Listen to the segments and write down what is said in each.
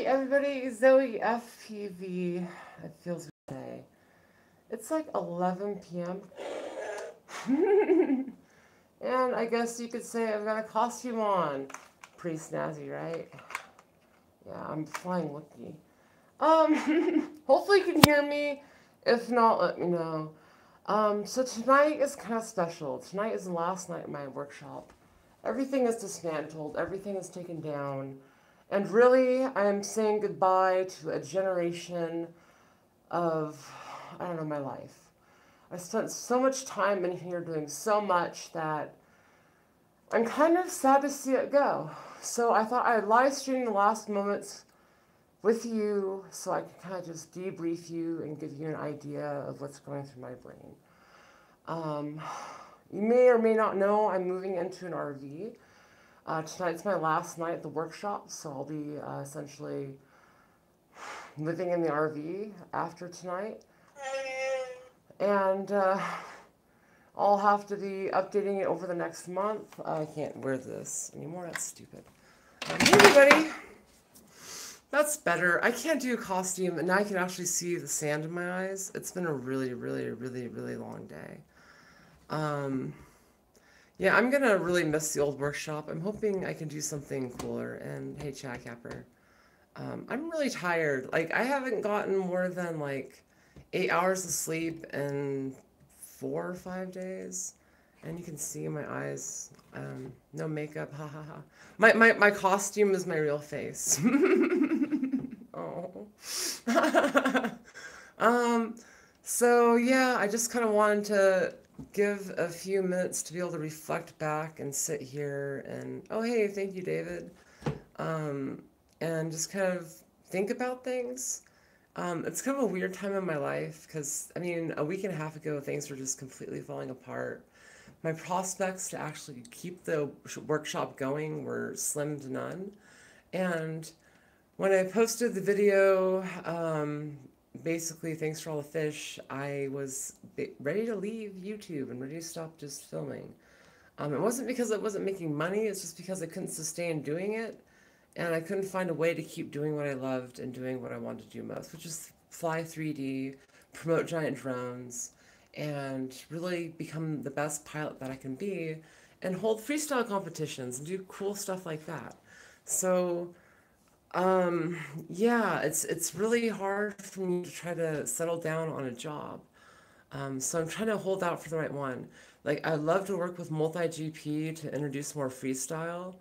Hey everybody, Zoe FPV. It feels good today. It's like 11 p.m. And I guess you could say I've got a costume on. Pretty snazzy, right? Yeah, I'm flying Wookie. Hopefully you can hear me. If not, let me know. So tonight is kind of special. Tonight is the last night of my workshop. Everything is dismantled, everything is taken down. And really, I am saying goodbye to a generation of, I don't know, my life. I spent so much time in here doing so much that I'm kind of sad to see it go. So I thought I'd live stream the last moments with you so I can kind of just debrief you and give you an idea of what's going through my brain. Um, you may or may not know I'm moving into an RV. Tonight's my last night at the workshop, so I'll be essentially living in the RV after tonight. And I'll have to be updating it over the next month. I can't wear this anymore, that's stupid. Hey everybody! That's better. I can't do a costume, and now I can actually see the sand in my eyes. It's been a really, really, really, really long day. Yeah, I'm gonna really miss the old workshop. I'm hoping I can do something cooler. And hey, Chad Capper. I'm really tired. Like, I haven't gotten more than like 8 hours of sleep in 4 or 5 days. And you can see in my eyes, no makeup, ha ha ha. My costume is my real face. Oh. So yeah, I just kind of wanted to give a few minutes to be able to reflect back and sit here and, oh hey, thank you, David. And just kind of think about things. It's kind of a weird time in my life because, I mean, a week and a half ago, things were just completely falling apart. My prospects to actually keep the workshop going were slim to none. And when I posted the video, basically, thanks for all the fish, I was ready to leave YouTube and ready to stop just filming. It wasn't because I wasn't making money, it's just because I couldn't sustain doing it. And I couldn't find a way to keep doing what I loved and doing what I wanted to do most, which is fly 3D, promote giant drones, and really become the best pilot that I can be, and hold freestyle competitions and do cool stuff like that. So, yeah, it's really hard for me to try to settle down on a job. So I'm trying to hold out for the right one. Like, I'd love to work with multi-GP to introduce more freestyle,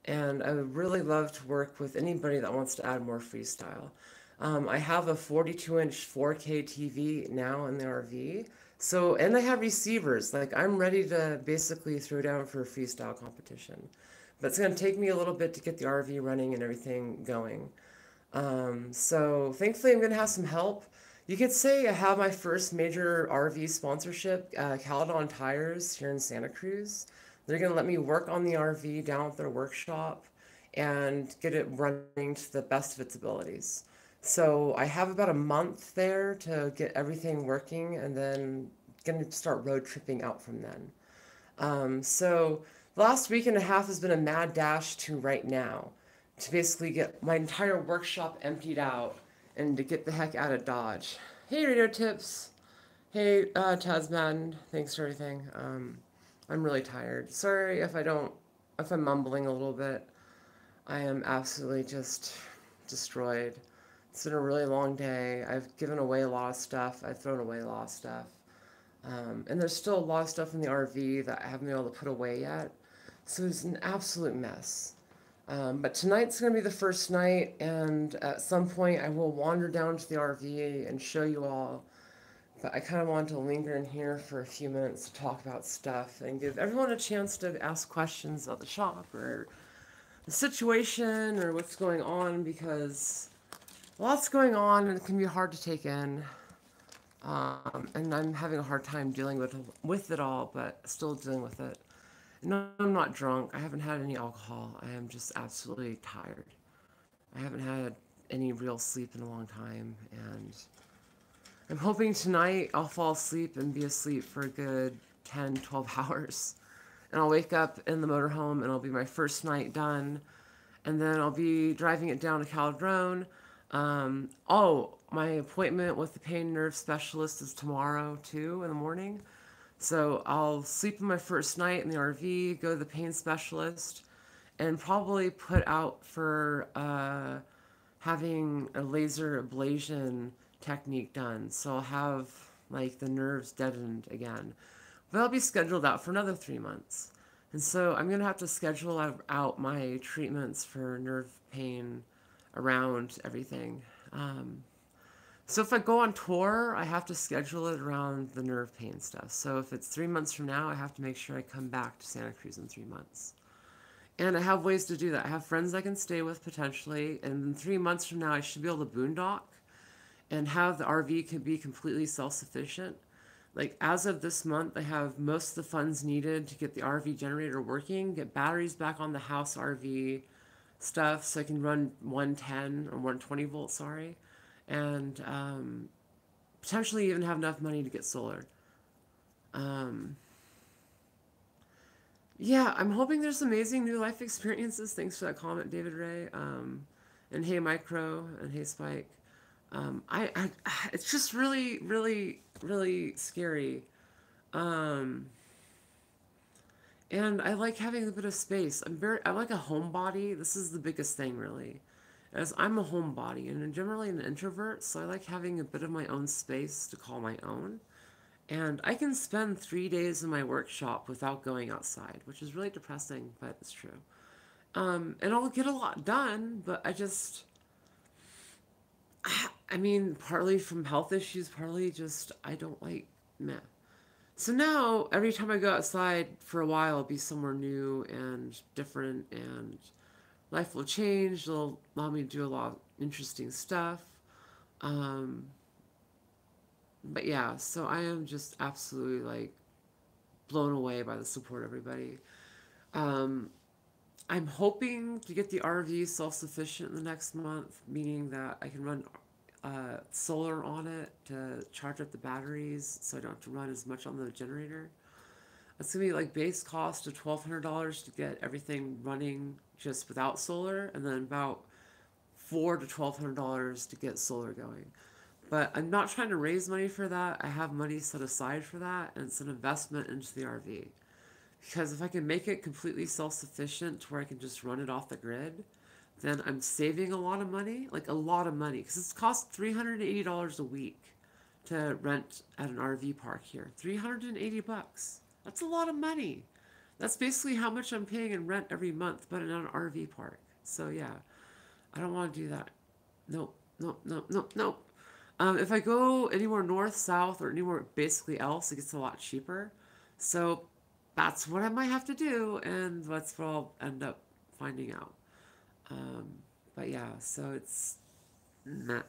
and I would really love to work with anybody that wants to add more freestyle. I have a 42-inch 4K TV now in the RV, so, and I have receivers. Like, I'm ready to basically throw down for a freestyle competition. But it's going to take me a little bit to get the RV running and everything going. So thankfully I'm going to have some help. You could say I have my first major RV sponsorship, Caledon Tires here in Santa Cruz. They're going to let me work on the RV down at their workshop and get it running to the best of its abilities. So I have about a month there to get everything working, and then going to start road tripping out from then. So the last week and a half has been a mad dash to right now, to basically get my entire workshop emptied out and to get the heck out of Dodge. Hey, Radio Tips. Hey, Tasman. Thanks for everything. I'm really tired. Sorry if I'm mumbling a little bit. I am absolutely just destroyed. It's been a really long day. I've given away a lot of stuff. I've thrown away a lot of stuff. And there's still a lot of stuff in the RV that I haven't been able to put away yet. So it's an absolute mess. But tonight's going to be the first night, and at some point I will wander down to the RV and show you all. But I kind of want to linger in here for a few minutes to talk about stuff and give everyone a chance to ask questions about the shop or the situation or what's going on, because lots going on and it can be hard to take in. And I'm having a hard time dealing with it all, but still dealing with it. No, I'm not drunk. I haven't had any alcohol. I am just absolutely tired. I haven't had any real sleep in a long time, and I'm hoping tonight I'll fall asleep and be asleep for a good 10, 12 hours. And I'll wake up in the motorhome, and it'll be my first night done and then I'll be driving it down to Caldrone. Oh, my appointment with the pain nerve specialist is tomorrow too in the morning. So I'll sleep in my first night in the RV, go to the pain specialist, and probably put out for having a laser ablation technique done. So I'll have like the nerves deadened again. But I'll be scheduled out for another 3 months. And so I'm going to have to schedule out my treatments for nerve pain around everything. Um, so if I go on tour, I have to schedule it around the nerve pain stuff. So if it's 3 months from now, I have to make sure I come back to Santa Cruz in 3 months. And I have ways to do that. I have friends I can stay with potentially. And in 3 months from now, I should be able to boondock and have the RV can be completely self-sufficient. Like as of this month, I have most of the funds needed to get the RV generator working, get batteries back on the house RV stuff so I can run 110 or 120 volts, sorry, and potentially even have enough money to get solar. Um, yeah, I'm hoping there's amazing new life experiences. Thanks for that comment, David Ray. And hey, Micro, and hey, Spike. I it's just really, really, really scary. Um, and I like having a bit of space. I'm like a homebody. This is the biggest thing, really, as I'm a homebody and I'm generally an introvert, so I like having a bit of my own space to call my own. And I can spend 3 days in my workshop without going outside, which is really depressing, but it's true. And I'll get a lot done, but I mean, partly from health issues, partly just I don't like meh. So now, every time I go outside for a while, I'll be somewhere new and different, and life will change. It'll allow me to do a lot of interesting stuff. Um, but yeah, so I am just absolutely like blown away by the support of everybody. Um, I'm hoping to get the RV self-sufficient in the next month, meaning that I can run solar on it to charge up the batteries so I don't have to run as much on the generator. It's gonna be like base cost of $1,200 to get everything running just without solar, and then about $400 to $1,200 to get solar going. But I'm not trying to raise money for that. I have money set aside for that, and it's an investment into the RV. Because if I can make it completely self-sufficient to where I can just run it off the grid, then I'm saving a lot of money, like a lot of money, because it's cost $380 a week to rent at an RV park here. 380 bucks. That's a lot of money. That's basically how much I'm paying in rent every month, but in an RV park. So yeah, I don't want to do that. Nope, nope, nope, nope, nope. If I go anywhere north, south, or anywhere basically else, it gets a lot cheaper. So that's what I might have to do, and that's what I'll end up finding out. Um, but yeah, so it's not.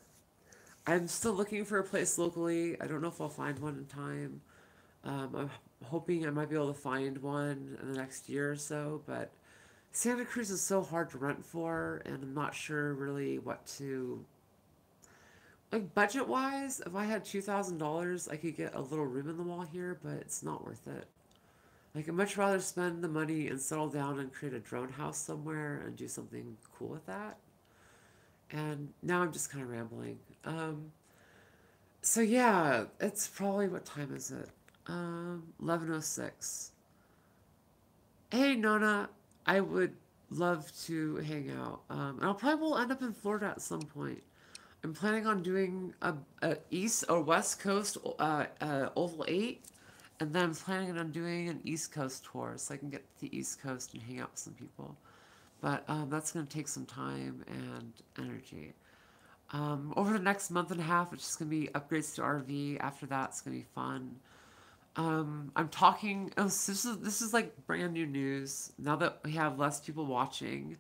I'm still looking for a place locally. I don't know if I'll find one in time. I'm hoping I might be able to find one in the next year or so, but Santa Cruz is so hard to rent for, and I'm not sure really what to. Like, budget wise, if I had $2,000, I could get a little room in the wall here, but it's not worth it. Like, I'd much rather spend the money and settle down and create a drone house somewhere and do something cool with that. And now I'm just kind of rambling. So yeah, it's probably, what time is it? 11:06. Hey Nona, I would love to hang out. And I'll probably will end up in Florida at some point. I'm planning on doing a east or west coast Oval 8, and then I'm planning on doing an East Coast tour so I can get to the East Coast and hang out with some people. But that's going to take some time and energy. Over the next month and a half, it's just going to be upgrades to RV. After that, it's going to be fun. I'm talking. Oh, so this is like brand new news. Now that we have less people watching,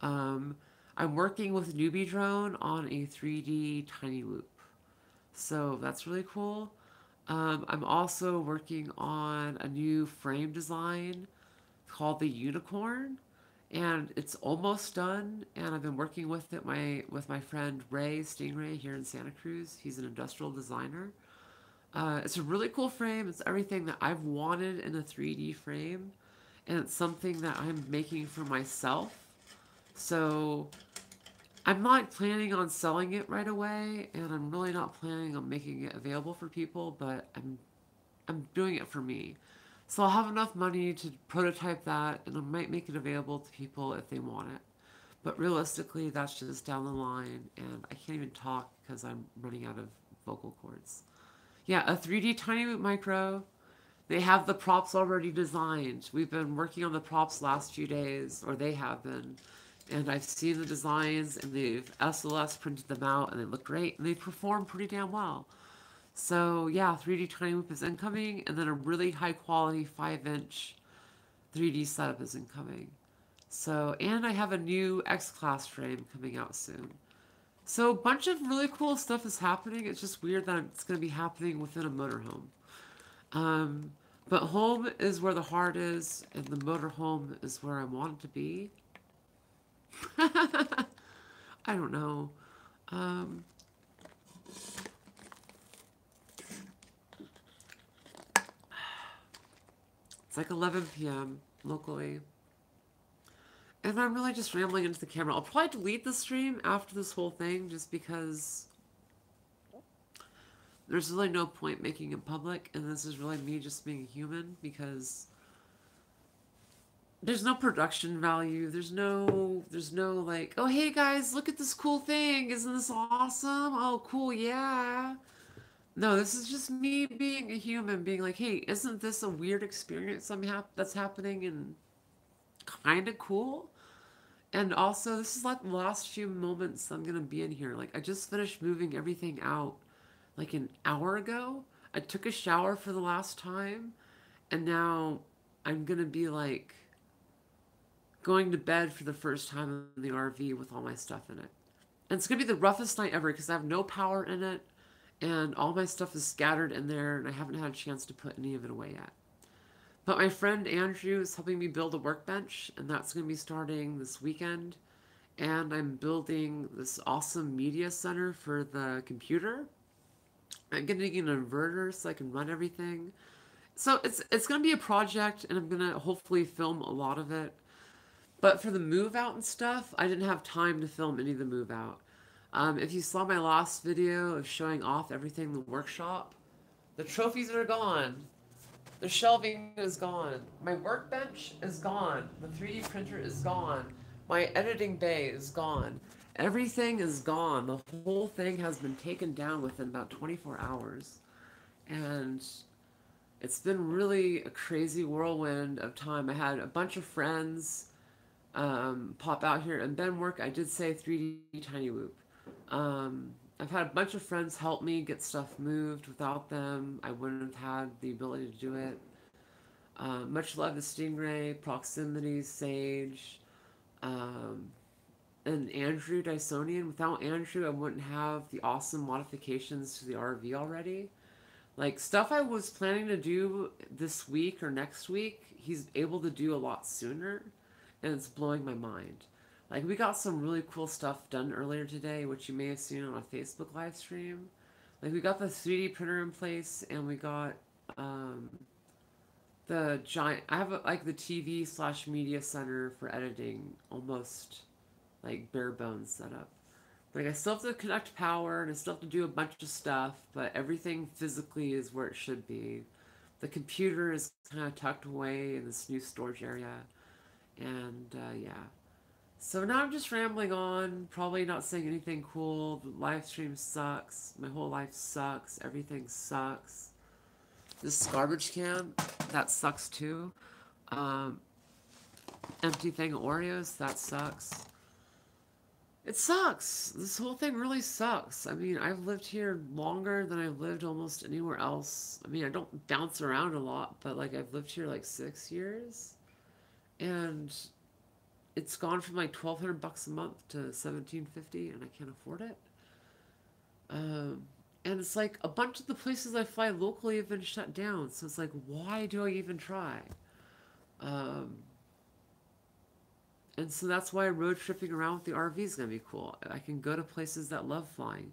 um, I'm working with Newbie Drone on a 3D tiny loop. So that's really cool. I'm also working on a new frame design called the Unicorn, and it's almost done. And I've been working with my friend Ray Stingray here in Santa Cruz. He's an industrial designer. It's a really cool frame. It's everything that I've wanted in a 3D frame, and it's something that I'm making for myself. So I'm not planning on selling it right away, and I'm really not planning on making it available for people, but I'm doing it for me. So I'll have enough money to prototype that, and I might make it available to people if they want it. But realistically, that's just down the line, and I can't even talk because I'm running out of vocal cords. Yeah, a 3D Tiny Boot Micro. They have the props already designed. We've been working on the props last few days, or they have been. And I've seen the designs, and they've SLS printed them out, and they look great, and they perform pretty damn well. So yeah, 3D Tiny Whoop is incoming, and then a really high quality 5-inch 3D setup is incoming. So, and I have a new X Class frame coming out soon. So a bunch of really cool stuff is happening. It's just weird that it's going to be happening within a motorhome. Um, but home is where the heart is, and the motorhome is where I want it to be. I don't know. Um, it's like 11 p.m. locally. And I'm really just rambling into the camera. I'll probably delete the stream after this whole thing just because there's really no point making it public, and this is really me just being human because there's no production value. There's no like, oh hey guys, look at this cool thing. Isn't this awesome? Oh cool, yeah. No, this is just me being a human, being like, hey, isn't this a weird experience that's happening and kind of cool? And also, this is like the last few moments I'm gonna be in here. Like, I just finished moving everything out like an hour ago. I took a shower for the last time, and now I'm gonna be like going to bed for the first time in the RV with all my stuff in it. And it's gonna be the roughest night ever because I have no power in it, and all my stuff is scattered in there, and I haven't had a chance to put any of it away yet. But my friend Andrew is helping me build a workbench, and that's gonna be starting this weekend. And I'm building this awesome media center for the computer. I'm getting an inverter so I can run everything. So it's gonna be a project, and I'm gonna hopefully film a lot of it. But for the move out and stuff, I didn't have time to film any of the move out. If you saw my last video of showing off everything in the workshop, the trophies are gone. The shelving is gone. My workbench is gone. The 3D printer is gone. My editing bay is gone. Everything is gone. The whole thing has been taken down within about 24 hours. And it's been really a crazy whirlwind of time. I had a bunch of friends pop out here. And Ben Work, I did say 3D Tiny Whoop. I've had a bunch of friends help me get stuff moved. Without them, I wouldn't have had the ability to do it. Much love to Stingray, Proximity, Sage, um, and Andrew Dysonian. Without Andrew, I wouldn't have the awesome modifications to the RV already. Like stuff I was planning to do this week or next week, he's able to do a lot sooner, and it's blowing my mind. Like we got some really cool stuff done earlier today, which you may have seen on a Facebook live stream. Like we got the 3D printer in place, and we got um, the giant. I have like the TV slash media center for editing, almost like bare bones setup. Like I still have to connect power, and I still have to do a bunch of stuff, but everything physically is where it should be. The computer is kind of tucked away in this new storage area, and yeah. So now I'm just rambling on, probably not saying anything cool. The live stream sucks. My whole life sucks. Everything sucks. This garbage can, that sucks too. Um, Empty thing of Oreos, that sucks. It sucks. This whole thing really sucks. I mean, I've lived here longer than I've lived almost anywhere else. I mean, I don't bounce around a lot, but like I've lived here like 6 years, and it's gone from like $1,200 a month to $1,750, and I can't afford it. Um, and it's like a bunch of the places I fly locally have been shut down. So it's like, why do I even try? Um, and so that's why road tripping around with the RV is gonna be cool. I can go to places that love flying.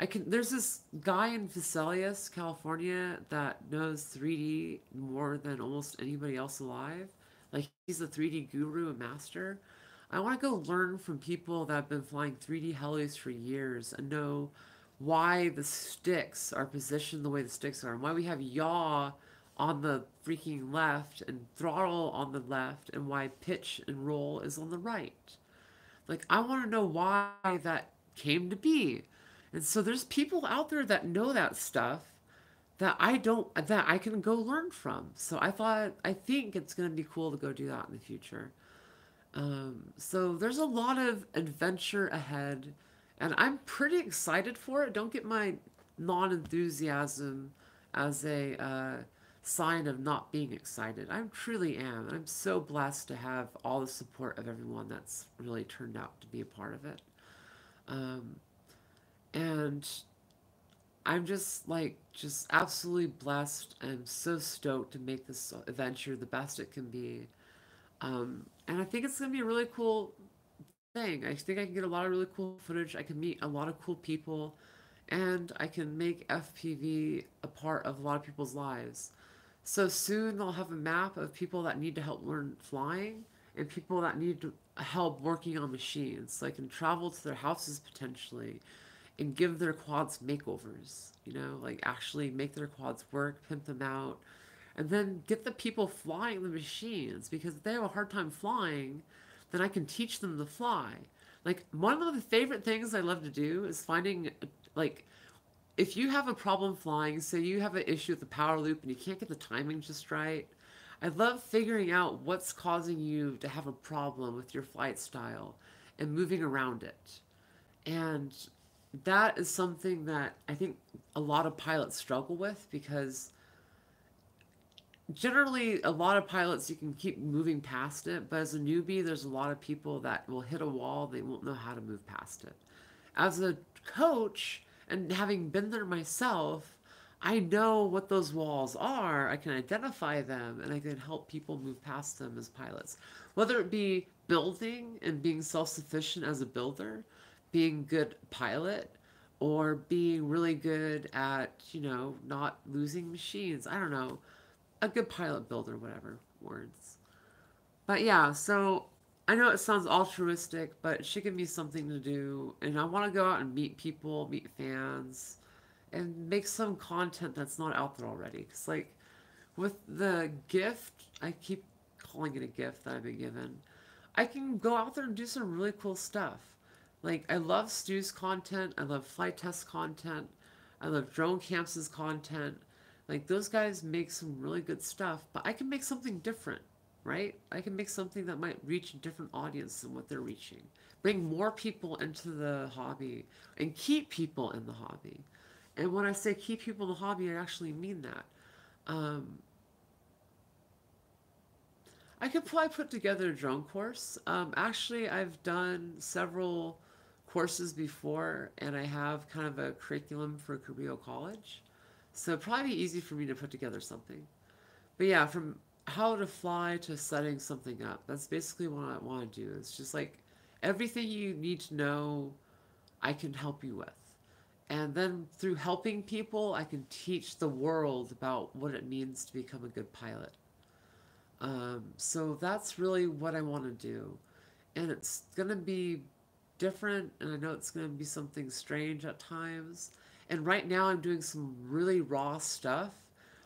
I can. There's this guy in Vesalius, California, that knows 3D more than almost anybody else alive. Like he's a 3D guru, a master. I want to go learn from people that have been flying 3D helis for years and know why the sticks are positioned the way the sticks are and why we have yaw on the freaking left and throttle on the left and why pitch and roll is on the right. Like, I want to know why that came to be. And so there's people out there that know that stuff that I don't, that I can go learn from. So I think it's going to be cool to go do that in the future. So there's a lot of adventure ahead, and I'm pretty excited for it. Don't get my non enthusiasm as a sign of not being excited. I truly am. And I'm so blessed to have all the support of everyone that's really turned out to be a part of it. Um, and I'm just just absolutely blessed. I'm so stoked to make this adventure the best it can be. And I think it's going to be a really cool thing. I think I can get a lot of really cool footage. I can meet a lot of cool people, and I can make FPV a part of a lot of people's lives. So soon I'll have a map of people that need to help learn flying and people that need help working on machines. So I can travel to their houses potentially and give their quads makeovers, like actually make their quads work, pimp them out, and then get the people flying the machines because if they have a hard time flying, then I can teach them to fly. Like, one of the favorite things I love to do is finding, like, if you have a problem flying, say you have an issue with the power loop and you can't get the timing just right, I love figuring out what's causing you to have a problem with your flight style and moving around it. And that is something that I think a lot of pilots struggle with because generally a lot of pilots you can keep moving past it, but as a newbie there's a lot of people that will hit a wall, they won't know how to move past it. As a coach and having been there myself, I know what those walls are, I can identify them, and I can help people move past them as pilots, whether it be building and being self-sufficient as a builder, being good pilot, or being really good at not losing machines. I don't know, a good pilot builder, whatever words. But yeah, so I know it sounds altruistic, but it should give me something to do. And I want to go out and meet people, meet fans, and make some content that's not out there already. Because, like, with the gift, I keep calling it a gift that I've been given, I can go out there and do some really cool stuff. Like, I love Stu's content, I love flight test content, I love drone camps' content. Like, those guys make some really good stuff, but I can make something different, right? I can make something that might reach a different audience than what they're reaching. Bring more people into the hobby and keep people in the hobby. And when I say keep people in the hobby, I actually mean that. Um, I could probably put together a drone course. Actually, I've done several courses before, and I have kind of a curriculum for Carrillo College. So it'd probably be easy for me to put together something. But yeah, from how to fly to setting something up, that's basically what I want to do. It's just like everything you need to know, I can help you with. And then through helping people, I can teach the world about what it means to become a good pilot. So that's really what I want to do. And it's going to be different, and I know it's going to be something strange at times. And right now, I'm doing some really raw stuff.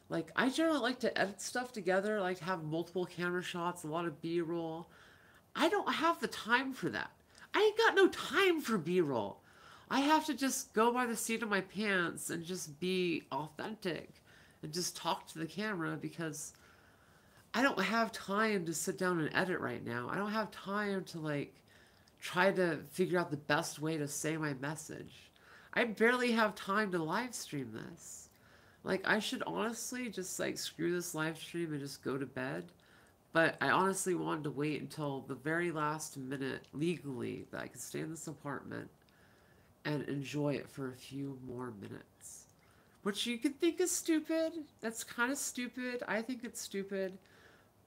Like, I generally like to edit stuff together, like to have multiple camera shots, a lot of B roll. I don't have the time for that. I ain't got no time for B roll. I have to just go by the seat of my pants and just be authentic and just talk to the camera because I don't have time to sit down and edit right now. I don't have time to try to figure out the best way to say my message. I barely have time to live stream this. Like, I should honestly just screw this live stream and just go to bed. But I honestly wanted to wait until the very last minute legally that I could stay in this apartment and enjoy it for a few more minutes. Which you could think is stupid. That's kind of stupid. I think it's stupid.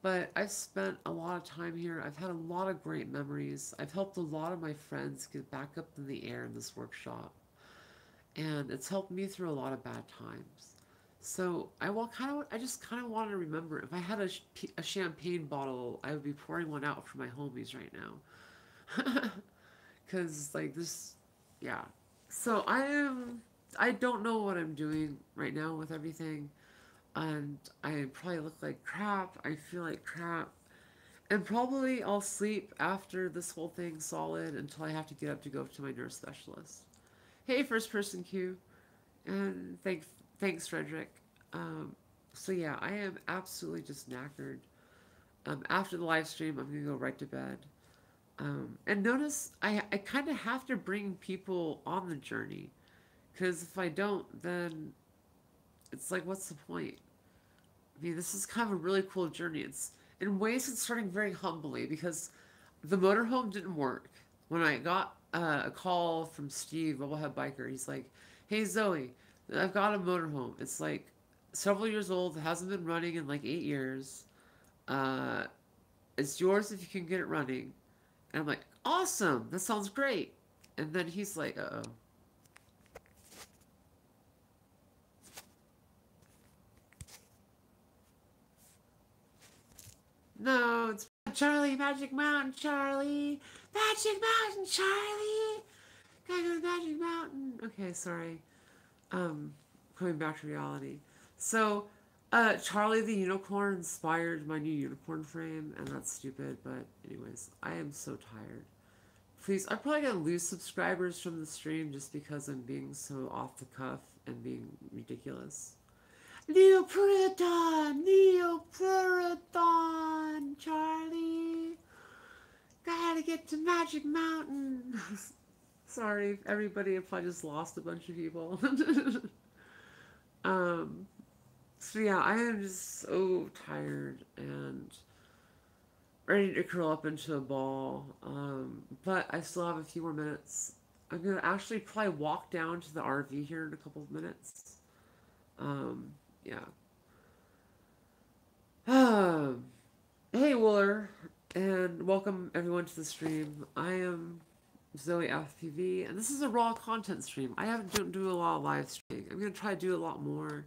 But I've spent a lot of time here. I've had a lot of great memories. I've helped a lot of my friends get back up in the air in this workshop. And it's helped me through a lot of bad times. So I just kind of want to remember if I had a champagne bottle, I would be pouring one out for my homies right now. Because, like, this, yeah. So I don't know what I'm doing right now with everything. And I probably look like crap. I feel like crap. And probably I'll sleep after this whole thing solid until I have to get up to go to my nurse specialist. Hey, first person Q. And thanks, Frederick. Um, so yeah, I am absolutely just knackered. After the live stream, I'm gonna go right to bed. And notice I kind of have to bring people on the journey, because if I don't, then it's like, what's the point? I mean, this is kind of a really cool journey. It's in ways it's starting very humbly because the motorhome didn't work. When I got a call from Steve, Bubblehead Biker, he's like, "Hey Zoe, I've got a motorhome. It's like several years old. It hasn't been running in like 8 years. Uh, it's yours if you can get it running." And I'm like, "Awesome! That sounds great." And then he's like, "Uh oh." No, it's Charlie, Magic Mountain, Charlie. Magic Mountain, Charlie. Gotta go to Magic Mountain. Okay, sorry. Um, Coming back to reality. So, Charlie the Unicorn inspired my new unicorn frame, and that's stupid, but anyways, I am so tired. Please, I'm probably gonna lose subscribers from the stream just because I'm being so off the cuff and being ridiculous. Neopreton! Neopreton! Charlie! Gotta get to Magic Mountain! Sorry, everybody, if I just lost a bunch of people. um, so yeah, I am just so tired and ready to curl up into a ball. But I still have a few more minutes. I'm gonna actually probably walk down to the RV here in a couple of minutes. Um, yeah. Hey, Wooler, and welcome everyone to the stream. I am Zoe FPV, and this is a raw content stream. I haven't don't do a lot of live streaming. I'm gonna try to do a lot more.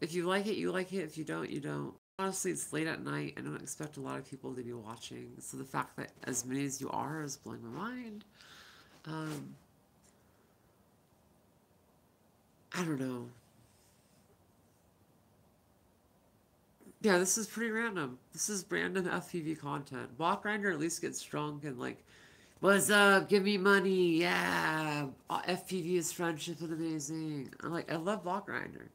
If you like it, you like it. If you don't, you don't. Honestly, it's late at night. I don't expect a lot of people to be watching, so the fact that as many as you are is blowing my mind. Um, I don't know. Yeah, this is pretty random. This is random FPV content. Block Grinder at least gets drunk and like, "What's up? Give me money. Yeah. FPV is friendship and amazing." I love Block Grinder.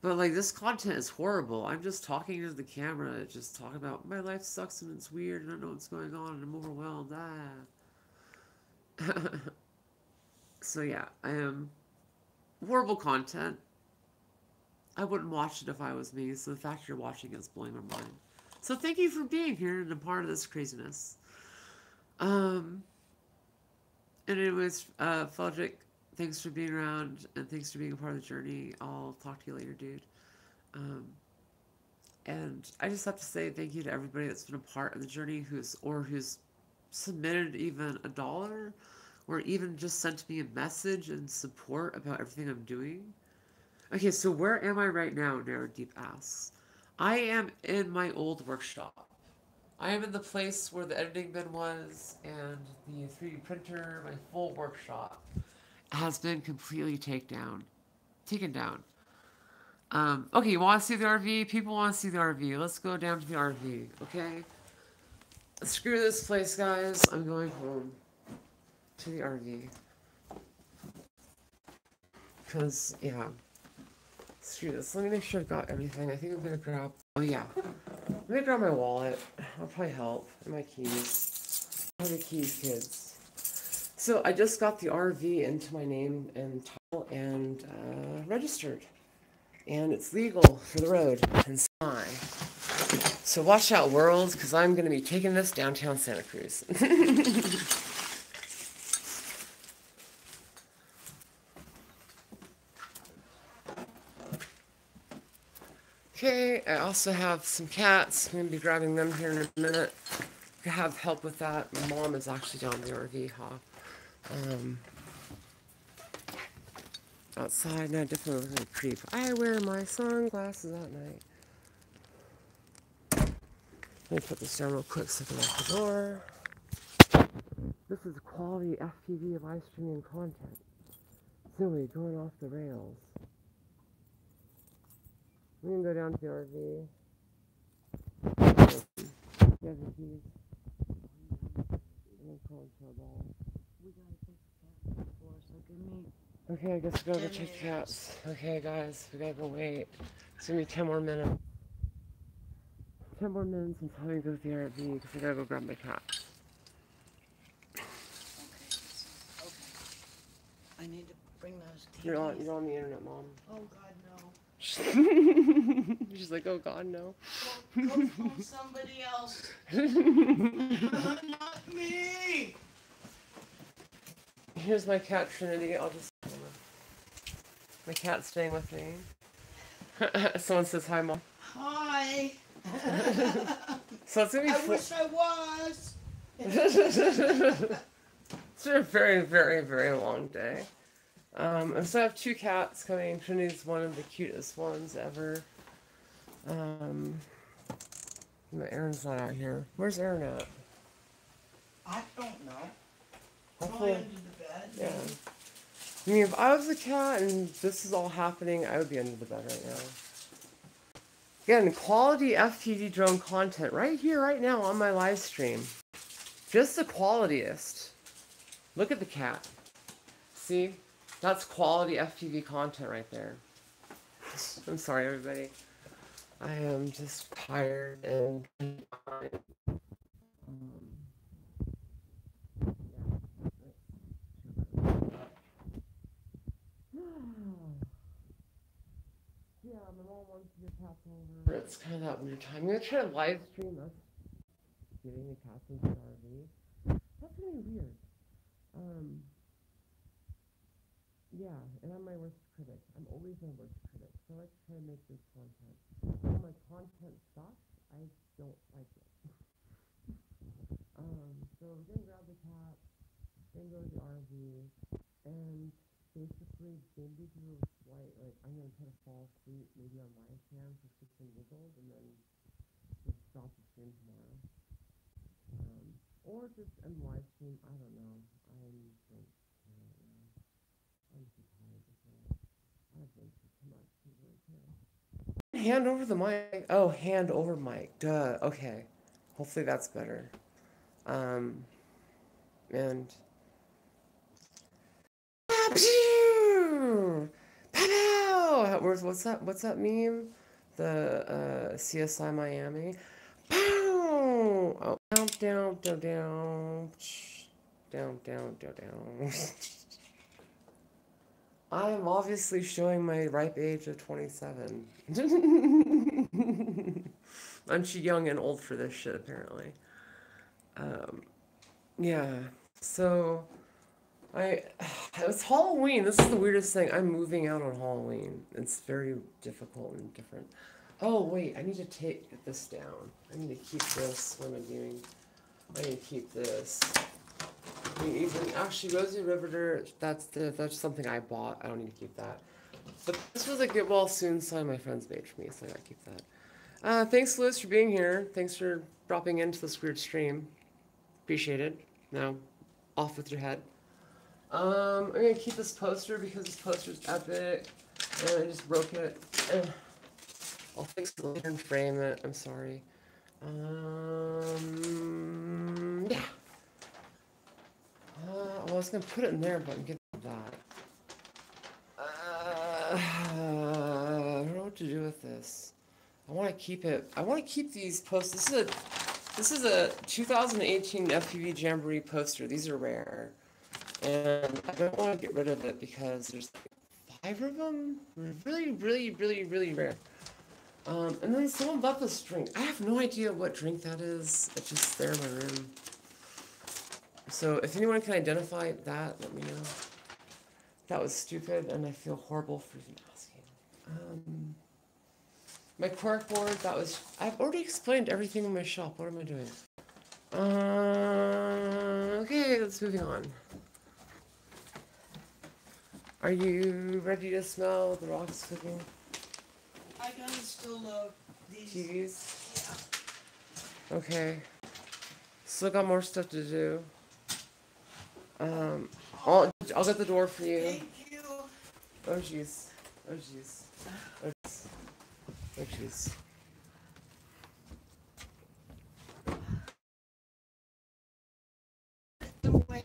But like this content is horrible. I'm just talking to the camera, just talking about my life sucks and it's weird and I don't know what's going on and I'm overwhelmed. Ah. So yeah, I am horrible content. I wouldn't watch it if I was me, so the fact you're watching is blowing my mind. So thank you for being here and a part of this craziness. Um, and anyways, Feldrick, thanks for being around and thanks for being a part of the journey. I'll talk to you later, dude. Um, and I just have to say thank you to everybody that's been a part of the journey who's submitted even $1 or even just sent me a message and support about everything I'm doing. Okay, so where am I right now? Narrow Deep asks. I am in my old workshop. I am in the place where the editing bin was and the 3D printer, my full workshop, has been completely taken down. Okay, you want to see the RV? People want to see the RV. Let's go down to the RV, okay? Screw this place, guys. I'm going home to the RV. Because, yeah. Screw this. Let me make sure I've got everything. I think I'm going to grab... Oh, yeah. Let me grab my wallet. That'll probably help. And my keys. How are the keys, kids? So, I just got the RV into my name and title and registered. And it's legal for the road. And so am I. So watch out, world, because I'm going to be taking this downtown Santa Cruz. Okay, I also have some cats. I'm going to be grabbing them here in a minute. I have help with that. My mom is actually down in the RV, outside, and I definitely look like a creep. I wear my sunglasses at night. Let me put this down real quick so I can lock the door. This is quality FPV live streaming content. Silly, going off the rails. We can go down to the RV. Yeah, the keys. And then call and show ball. We gotta take the cat before, so give me. Okay, I guess we gotta go 10 check the minutes. cats. Okay, guys, we gotta go wait. It's gonna be 10 more minutes. 10 more minutes until we go to the RV because we gotta go grab my cats. Okay. I need to bring those TVs. You're on the internet, Mom. Oh God, no. She's like, oh God, no. Go phone somebody else. Not me. Here's my cat Trinity. I'll just. My cat's staying with me. Someone says hi, Mom. Hi. So it's gonna be. I wish I was. It's been a very, very, very long day. And so I have 2 cats coming. Trinity's one of the cutest ones ever. Aaron's not out here. Where's Aaron at? I don't know. Hopefully, Probably under the bed. yeah. I mean, if I was a cat and this is all happening, I would be under the bed right now. Again, quality FPV drone content right here, right now on my live stream. Just the qualitiest. Look at the cat. See? That's quality FPV content right there. I'm sorry, everybody. I am just tired and yeah, my mom wants to get cats over. It's kind of that weird time. I'm gonna try to live stream us getting the cats into the RV. That's really weird. Yeah, and I'm my worst critic. I'm always my worst critic. So I like to try to make good content. When my content sucks, I don't like it. So we're gonna grab the cat, then go to the RV, and basically maybe do a slight, like I'm gonna try to fall asleep maybe on live cam for 16 giggles, and then just stop the stream tomorrow. Or just end the live stream. I don't know. I don't care right now. I'm too tired to care. I've been through too much to really care. Hand over the mic. Oh, hand over mic. Duh. Okay. Hopefully that's better. And pow! What's that meme? The CSI Miami. Pow! Oh, down, down, down, down, down, down, down, down. I am obviously showing my ripe age of 27. I'm too young and old for this shit, apparently. Yeah. So, it's Halloween. This is the weirdest thing. I'm moving out on Halloween. It's very difficult and different. Oh, wait. I need to take this down. I need to keep this. What am I doing? I need to keep this. I mean, even actually, Rosie Riveter. That's something I bought. I don't need to keep that. But this was a get well soon sign my friends made for me, so I gotta keep that. Thanks, Liz, for being here. Thanks for dropping into this weird stream. Appreciate it. Now, off with your head. I'm gonna keep this poster because this poster's epic, and I just broke it. I'll fix it later and frame it. I'm sorry. Yeah. Well, I was gonna put it in there, but I'm getting that. I don't know what to do with this. I want to keep it. I want to keep these posters. This is a 2018 FPV Jamboree poster. These are rare, and I don't want to get rid of it because there's like 5 of them. Really, really, really, really rare. And then someone left this drink. I have no idea what drink that is. It's just there in my room. So if anyone can identify that, let me know. That was stupid, and I feel horrible for even asking. My corkboard, that was... I've already explained everything in my shop. What am I doing? Okay, let's moving on. Are you ready to smell the rocks cooking? I gotta still love these. TVs? Okay. Still got more stuff to do. Um, I'll get the door for you. Thank you. Oh jeez. Oh jeez. Oh jeez. Oh jeez. The way